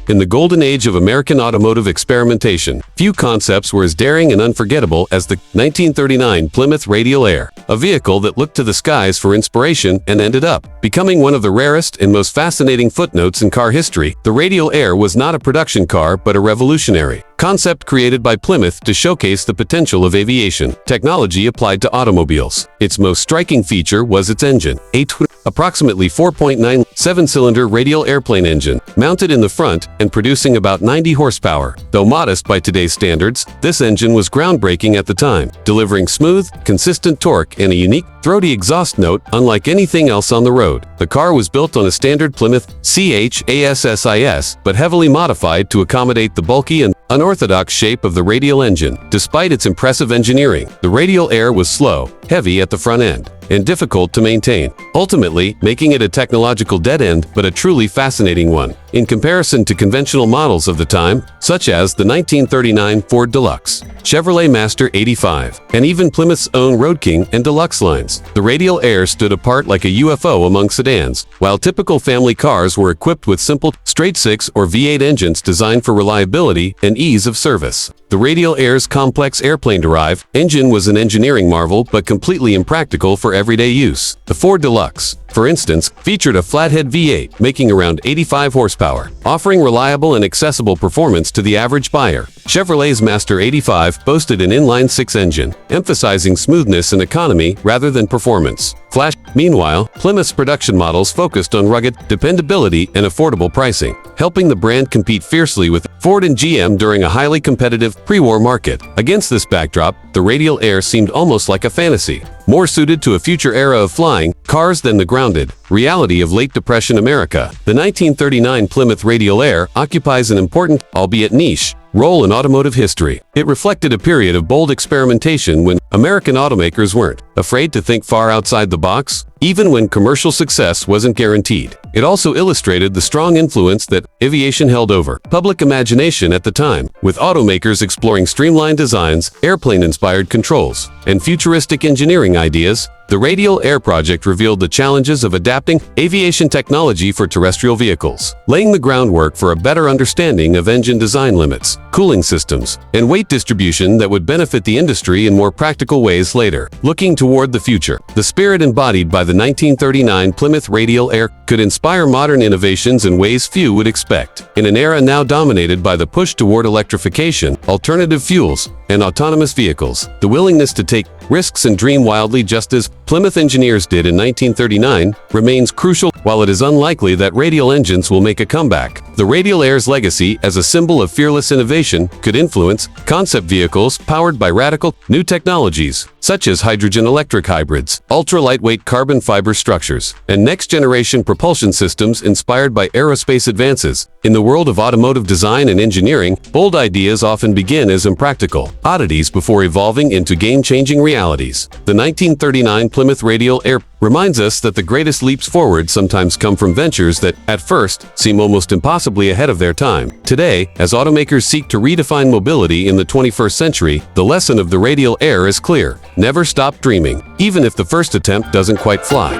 In the golden age of American automotive experimentation, few concepts were as daring and unforgettable as the 1939 Plymouth Radial Air, a vehicle that looked to the skies for inspiration and ended up becoming one of the rarest and most fascinating footnotes in car history. The Radial Air was not a production car but a revolutionary concept created by Plymouth to showcase the potential of aviation technology applied to automobiles. Its most striking feature was its engine, approximately 4.9 7-cylinder radial airplane engine, mounted in the front and producing about 90 horsepower. Though modest by today's standards, this engine was groundbreaking at the time, delivering smooth, consistent torque and a unique, throaty exhaust note unlike anything else on the road. The car was built on a standard Plymouth CHASSIS, but heavily modified to accommodate the bulky and unorthodox shape of the radial engine. Despite its impressive engineering, the Radial Air was slow, heavy at the front end, and difficult to maintain, ultimately making it a technological dead end but a truly fascinating one. In comparison to conventional models of the time, such as the 1939 Ford Deluxe, Chevrolet Master 85, and even Plymouth's own Road King and Deluxe lines, the Radial Air stood apart like a UFO among sedans. While typical family cars were equipped with simple, straight-six or V8 engines designed for reliability and ease of service, the Radial Air's complex airplane-derived engine was an engineering marvel but completely impractical for everyday use. The Ford Deluxe, for instance, featured a flathead V8 making around 85 horsepower, offering reliable and accessible performance to the average buyer. Chevrolet's Master 85 boasted an inline-six engine, emphasizing smoothness and economy rather than performance. Meanwhile, Plymouth's production models focused on rugged dependability and affordable pricing, helping the brand compete fiercely with Ford and GM during a highly competitive pre-war market. Against this backdrop, the Radial Air seemed almost like a fantasy, more suited to a future era of flying cars than the grounded reality of late Depression America. The 1939 Plymouth Radial Air occupies an important, albeit niche, role in automotive history. It reflected a period of bold experimentation when American automakers weren't afraid to think far outside the box, even when commercial success wasn't guaranteed. It also illustrated the strong influence that aviation held over public imagination at the time, with automakers exploring streamlined designs, airplane-inspired controls, and futuristic engineering ideas. The Radial Air project revealed the challenges of adapting aviation technology for terrestrial vehicles, laying the groundwork for a better understanding of engine design limits, cooling systems, and weight distribution that would benefit the industry in more practical ways later. Looking toward the future, the spirit embodied by the 1939 Plymouth Radial Air could inspire modern innovations in ways few would expect. In an era now dominated by the push toward electrification, alternative fuels, and autonomous vehicles, the willingness to take risks and dream wildly just as Plymouth engineers did in 1939 remains crucial. While it is unlikely that radial engines will make a comeback, the Radial Air's legacy as a symbol of fearless innovation could influence concept vehicles powered by radical new technologies, such as hydrogen-electric hybrids, ultra-lightweight carbon fiber structures, and next-generation propulsion systems inspired by aerospace advances. In the world of automotive design and engineering, bold ideas often begin as impractical oddities before evolving into game-changing realities. The 1939 Plymouth Radial Air reminds us that the greatest leaps forward sometimes come from ventures that, at first, seem almost impossibly ahead of their time. Today, as automakers seek to redefine mobility in the 21st century, the lesson of the Radial Air is clear. Never stop dreaming, even if the first attempt doesn't quite fly.